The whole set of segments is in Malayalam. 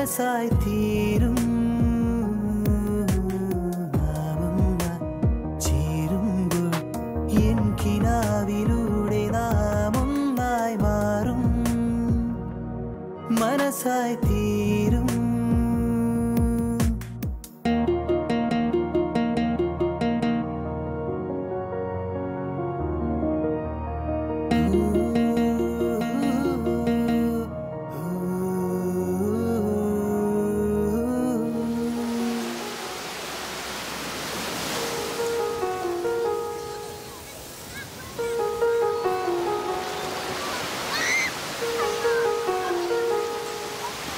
മനസ്സായി തീരും ചേരുമ്പോൾ എൻ കിനാവിലൂടെ നാം ഒന്നായി മാറും മനസ്സായി തീരും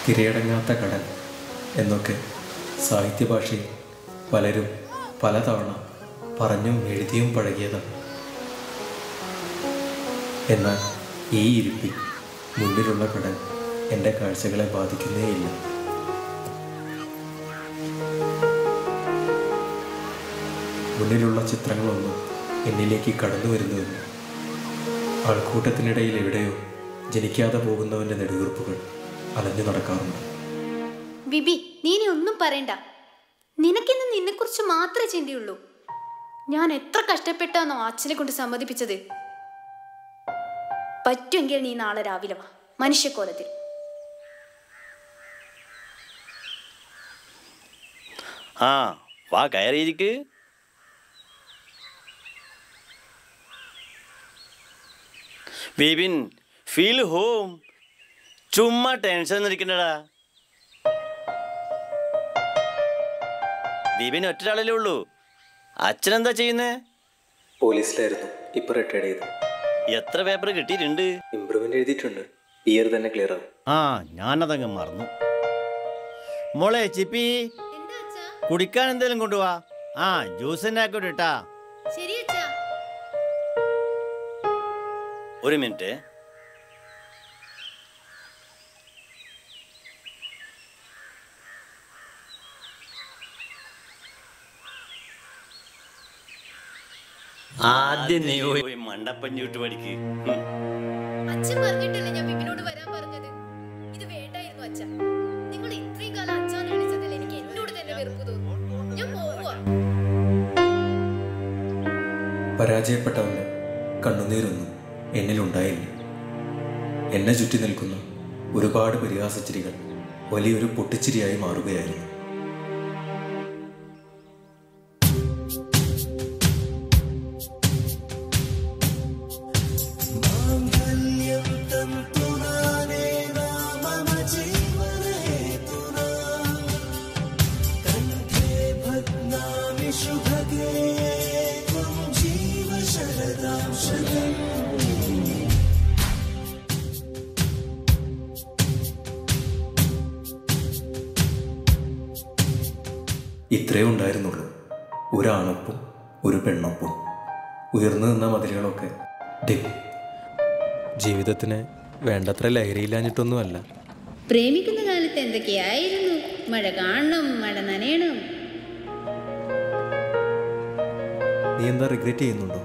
തിരയടങ്ങാത്ത കടൽ എന്നൊക്കെ സാഹിത്യഭാഷയിൽ പലരും പലതവണ പറഞ്ഞും എഴുതിയും പഴകിയതാണ്. എന്നാൽ ഈ ഇരിപ്പിൽ മുന്നിലുള്ള കടൽ എൻ്റെ കാഴ്ചകളെ ബാധിക്കുന്നേയില്ല. മുന്നിലുള്ള ചിത്രങ്ങളൊന്നും എന്നിലേക്ക് കടന്നു വരുന്നുവെന്ന് ആൾക്കൂട്ടത്തിനിടയിൽ എവിടെയോ ജനിക്കാതെ പോകുന്നവൻ്റെ നെടുവീർപ്പുകൾ അലഞ്ഞു നടക്കാറുണ്ട്. ബിബി, നീ ഒന്നും പറയണ്ട. നിനക്കിന്ന് നിന്നെക്കുറിച്ച് മാത്രമേ ചിന്തയുള്ളൂ. ഞാൻ എത്ര കഷ്ടപ്പെട്ടാന്നോ അച്ഛനെ കൊണ്ട് സമ്മതിപ്പിച്ചത്. പറ്റുമെങ്കിൽ നീ നാളെ രാവിലെ വാ, മനുഷ്യക്കോലത്തിൽ. ആ വാ, കയറിയിരിക്ക്. Bibin, feel home. ചുമ്മാ ടെൻഷൻ ഇരിക്കണ്ടടാ. ബിബിൻ ഒറ്റയാളല്ലേ ഉള്ളൂ. അച്ഛനെന്താ ചെയ്യുന്നേ? പോലീസിലായിരുന്നു, ഇപ്പൊ റിട്ടയർഡ് ചെയ്തു. എത്ര പേപ്പർ കിട്ടിയിട്ടുണ്ട്? ഇംപ്രൂവ്മെന്റ് എഴുതിയിട്ടുണ്ട്. ഇയർ തന്നെ ക്ലിയർ ആവും. ആ, ഞാനതങ്ങ് മറന്നു. മോളെ ചിപ്പി, കുടിക്കാൻ എന്തെങ്കിലും കൊണ്ടുപോവാ. ആ, ജ്യൂസ് തന്നെ ആക്കോട്ടെ കേട്ടാ. ഒരു മിനിറ്റ്. ആദ്യം നീ പോയി മണ്ടപ്പഞ്ഞൂട്ട് പഠിക്ക്. അച്ഛൻ പറഞ്ഞിട്ടല്ലേ ഞാൻ ബിബിനോട് വരാൻ പറഞ്ഞത്. ഇത് വേണ്ടായിരുന്നു അച്ഛ. നിങ്ങൾ ഇത്രയും കാലം അച്ഛാന്ന് വിളിച്ചതല്ലേ എനിക്ക് എന്നോട് തന്നെ വെറുപ്പ് തോന്നുന്നു. ഞാൻ പോവാ. പരാജയപ്പെട്ടവന് കണ്ണുനീരൊന്നും എന്നിലുണ്ടായില്ല. എന്നെ ചുറ്റി നിൽക്കുന്ന ഒരുപാട് പരിഹാസച്ചിരികൾ വലിയൊരു പൊട്ടിച്ചിരിയായി മാറുകയായിരുന്നു. ഇത്രേ ഉണ്ടായിരുന്നുള്ളൂ. ഒരാണൊപ്പും ഒരു പെണ്ണൊപ്പും. ഉയർന്നു നിന്ന മതിലുകളൊക്കെ ജീവിതത്തിന് വേണ്ടത്ര ലഹരിയില്ലാഞ്ഞിട്ടൊന്നുമല്ല. പ്രേമിക്കുന്ന കാലത്ത് എന്തൊക്കെയായിരുന്നു. മഴ കാണണം, മഴ നനയണം. നീ എന്താ റിഗ്രറ്റ് ചെയ്യുന്നുണ്ടോ?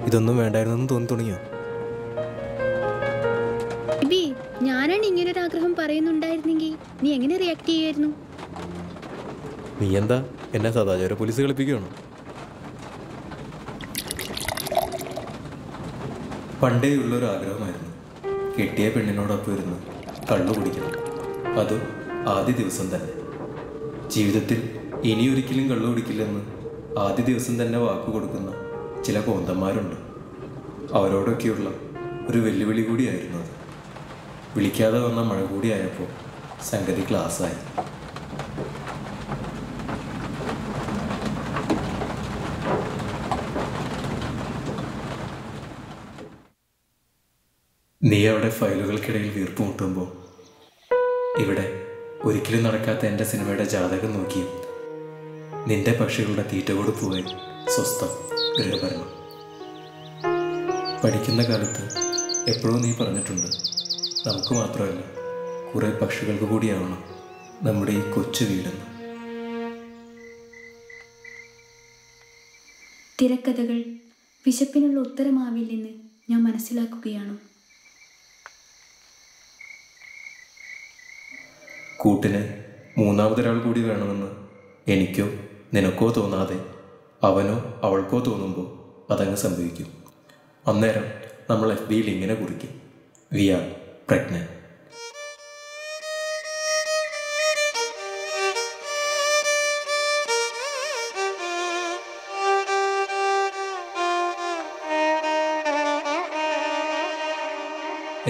ഇതൊന്നും വേണ്ടായിരുന്നെന്ന് തോന്നി തുടങ്ങിയോ? ഞാനാണ് ഇങ്ങനൊരാഗ്രഹം പറയുന്നുണ്ടായിരുന്നെങ്കിൽ നീ എങ്ങനെ റിയാക്ട് ചെയ്യായിരുന്നു? നീ എന്താ എന്നെ സദാചാര പോലീസ് കളിപ്പിക്കുകയാണോ? പണ്ടേ ഉള്ളൊരു ആഗ്രഹമായിരുന്നു കെട്ടിയ പെണ്ണിനോടൊപ്പം ഇരുന്ന് കള്ളു കുടിക്കണം. അത് ആദ്യ ദിവസം തന്നെ. ജീവിതത്തിൽ ഇനിയൊരിക്കലും കള്ളു കുടിക്കില്ലെന്ന് ആദ്യ ദിവസം തന്നെ വാക്ക് കൊടുക്കുന്ന ചില കോന്തന്മാരുണ്ട്. അവരോടൊക്കെയുള്ള ഒരു വെല്ലുവിളി കൂടിയായിരുന്നു അത്. വിളിക്കാതെ വന്ന മഴ കൂടിയായപ്പോൾ സംഗതി ക്ലാസ്സായി. നീ അവിടെ ഫയലുകൾക്കിടയിൽ വീർപ്പുമുട്ടുമ്പോൾ ഇവിടെ ഒരിക്കലും നടക്കാത്ത എൻ്റെ സിനിമയുടെ ജാതകം നോക്കി നിന്റെ പക്ഷികളുടെ തീറ്റ കൊടുപ്പുപോയി സ്വസ്ഥം ഗൃഹഭരണം. പഠിക്കുന്ന കാലത്ത് എപ്പോഴും നീ പറഞ്ഞിട്ടുണ്ട്, നമുക്ക് മാത്രമല്ല കുറേ പക്ഷികൾക്ക് കൂടിയാവണം നമ്മുടെ ഈ കൊച്ചു വീടെന്ന്. തിരക്കഥകൾ വിശപ്പിനുള്ള ഉത്തരമാവില്ലെന്ന് ഞാൻ മനസ്സിലാക്കുകയാണോ? കൂട്ടിന് മൂന്നാമതൊരാൾ കൂടി വേണമെന്ന് എനിക്കോ നിനക്കോ തോന്നാതെ അവനോ അവൾക്കോ തോന്നുമ്പോൾ അതങ്ങ് സംഭവിക്കും. അന്നേരം നമ്മൾ FBയിൽ ഇങ്ങനെ കുറിക്കും, വി ആർ പ്രഗ്നന്റ്.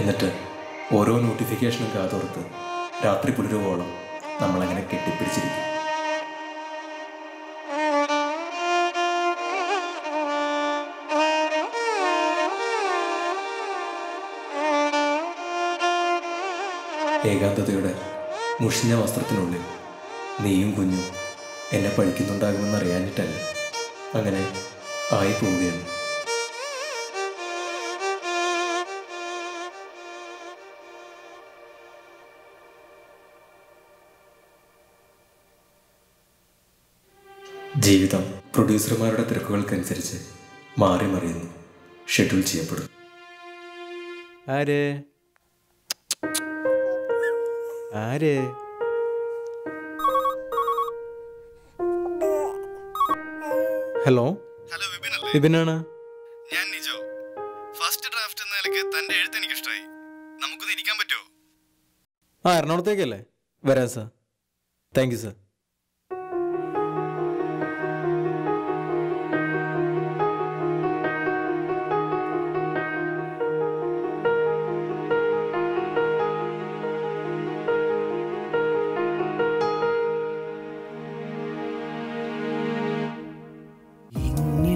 എന്നിട്ട് ഓരോ നോട്ടിഫിക്കേഷനും കാതോർത്ത് രാത്രി പുലരുവോളം നമ്മളങ്ങനെ കെട്ടിപ്പിടിച്ചിരിക്കും. ഏകാന്തതയുടെ മുഷിഞ്ഞ വസ്ത്രത്തിനുള്ളിൽ നീയും കുഞ്ഞും എന്നെ പഴിക്കുന്നുണ്ടാകുമെന്ന് അറിയാഞ്ഞിട്ടല്ല, അങ്ങനെ ആയി പോവുകയാണ്. ജീവിതം പ്രൊഡ്യൂസർമാരുടെ തിരക്കുകൾക്കനുസരിച്ച് മാറി മറിയുന്നു, ഷെഡ്യൂൾ ചെയ്യപ്പെടും. ആര് ആര് ഹലോ ഹലോ വിപിനല്ലേ? വിപിനാണ്. ഞാൻ നിജോ. ഫസ്റ്റ് ഡ്രാഫ്റ്റ് എന്ന നിലയ്ക്ക് തന്റെ എഴുത്ത് എനിക്ക് ഇഷ്ടമായി. നമുക്കൊന്ന് ഇരിക്കാൻ പറ്റുമോ? എറണാകുളത്തേക്കല്ലേ? വരാം സാർ. Thank you sir.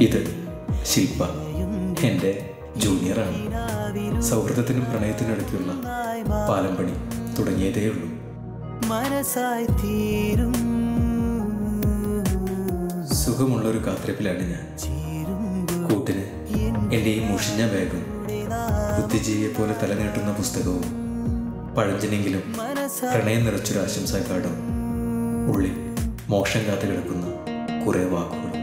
ഇത് ശില്പ, എൻ്റെ ജൂനിയറാണ്. സൗഹൃദത്തിനും പ്രണയത്തിനും ഇടയ്ക്കുള്ള പാലംപണി തുടങ്ങിയതേയുള്ളൂ. മനസ്സായി തീരും സുഖമുള്ളൊരു കാത്തിരിപ്പിലാണ് ഞാൻ. കൂട്ടിന് എൻ്റെ ഈ മുഷിഞ്ഞ ബാഗും ബുദ്ധിജീവിയെ പോലെ തലനീട്ടുന്ന പുസ്തകവും പഴഞ്ചനെങ്കിലും പ്രണയം നിറച്ചൊരു ആശംസാ കാർഡും ഉള്ളിൽ മോക്ഷം കാത്തു കിടക്കുന്ന കുറേ വാക്കുകളും.